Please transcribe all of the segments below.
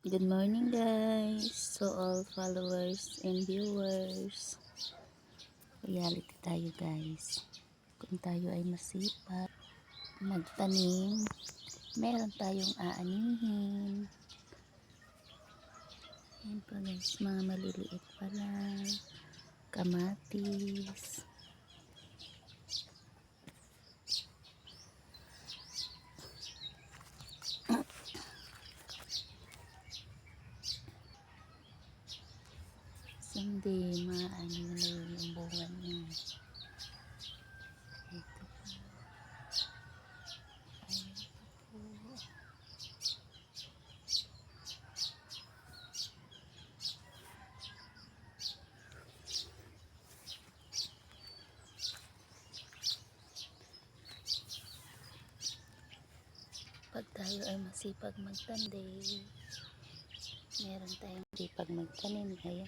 Good morning guys, so all followers and viewers, reality tayo guys. Kung tayo ay masipag magtanim, meron tayong aanihin. Ayan po guys, mga maliliit pa lang, kamatis. Someday, maano na yung bunga niya. Ito po. Ayan po. Pag tayo ay masipag magtanim, meron tayong masipag magtanim. Ayan.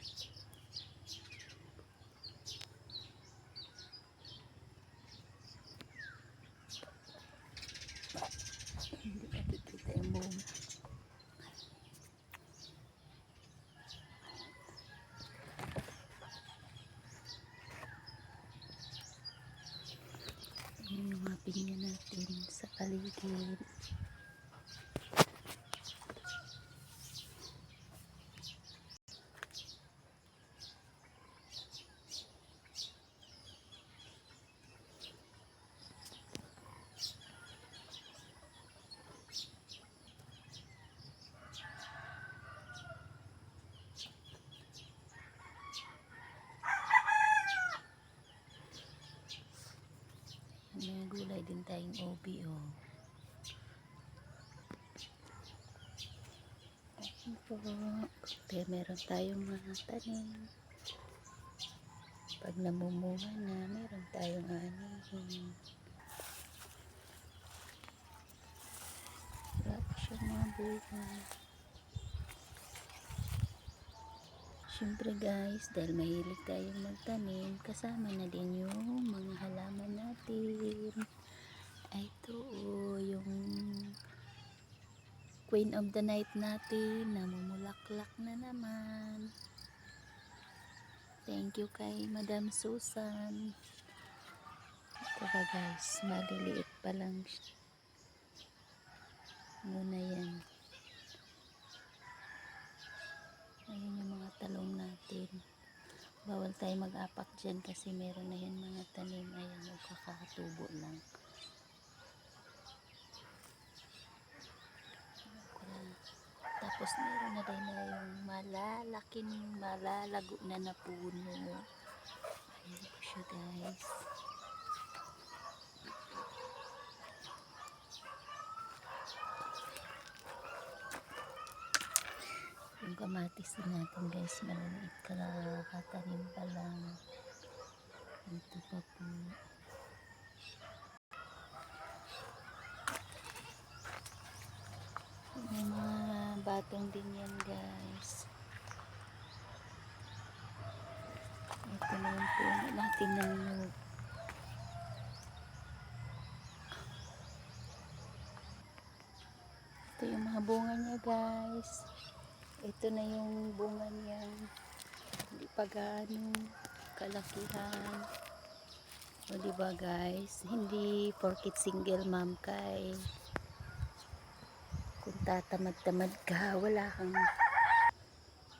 Hindi nakikita yung bunga. Ayan yung mga pinya natin sa paligid. May gulay din tayong ubi, oh. Ayan po. Kaya meron tayong mga tanim. Pag namumuha na, meron tayong anihin. Wala pa siya mga bunga. Siyempre guys, dahil mahilig tayong magtanim, kasama na din yung mga halaman natin. Ito, oh, yung Queen of the Night natin, namumulaklak na naman. Thank you kay Madam Susan. Ito ba guys, maliliit pa lang siya. Muna yan. Ayan yung mga talong natin. Bawal tayo mag-apak dyan kasi meron na yan mga tanim. Ayan, magkakatubo lang. Tapos meron na rin na yung malalago na puno. Ayan po siya guys. Yung kamatis natin guys, maliliit katanim pa lang. Ito pa po. May mga batong din yan guys. Ito na yung puno natin ng nyug. Ito yung mga bunga niya guys. Ito na yung bunga niya. Hindi pa gaano kalakihan. O diba guys, hindi porket single mom kay kung tatamad-tamad ka, wala kang,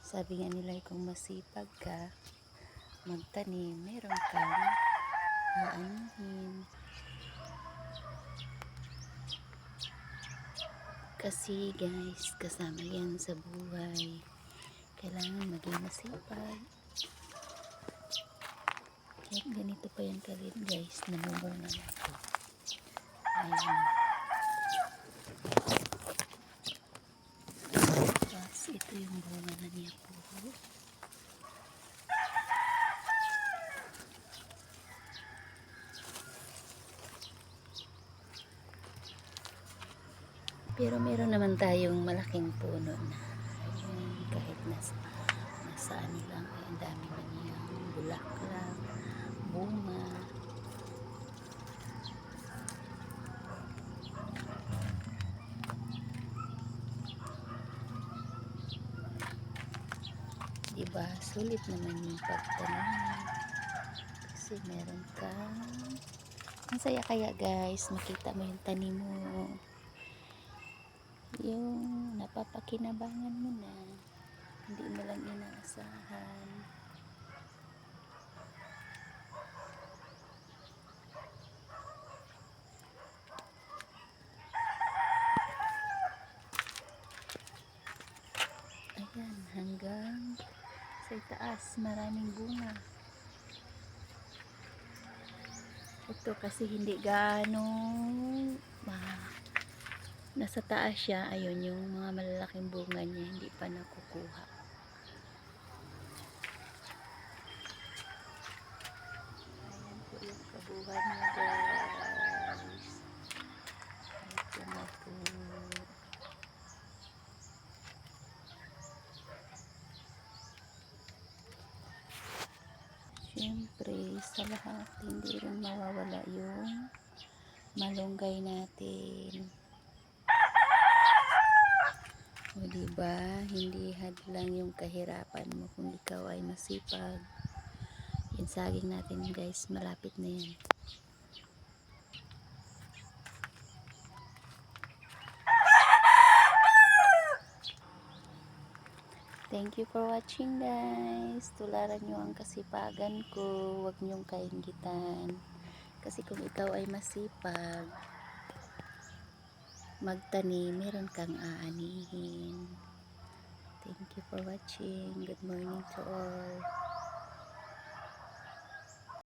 sabi nga nila kung masipag ka magtanim, meron kang aanihin. Kasi guys, kasama yan sa buhay. Kailangan maging masipag. Kahit ganito pa yan kalit guys, namumunga na ito. Ayan. Tapos ito yung bunga na niya po. Pero meron naman tayong malaking puno na. Ayun, kahit nasa ano lang, ay ang dami na niyang bulaklak, bunga. Diba? Sulit naman yung pagtanim. Kasi meron kang ang saya kaya guys, makita mo yung tanim mo. Yung napapakinabangan mo na. Hindi mo lang inaasahan. Ayan, hanggang sa itaas, maraming bunga. Ito kasi hindi gaano nasa taas siya, ayun yung mga malalaking bunga niya hindi pa nakukuha. Ayan po yung kabuhan niya guys. Ito na po. Siyempre sa lahat hindi rin mawawala yung malunggay natin. O diba, hindi hadlang yung kahirapan mo kung ikaw ay masipag. Yung saging natin guys, malapit na yan. Thank you for watching guys. Tularan nyo ang kasipagan ko. Huwag nyong kainggitan. Kasi kung ikaw ay masipag magtanim, meron kang aanihin. Thank you for watching. Good morning to all.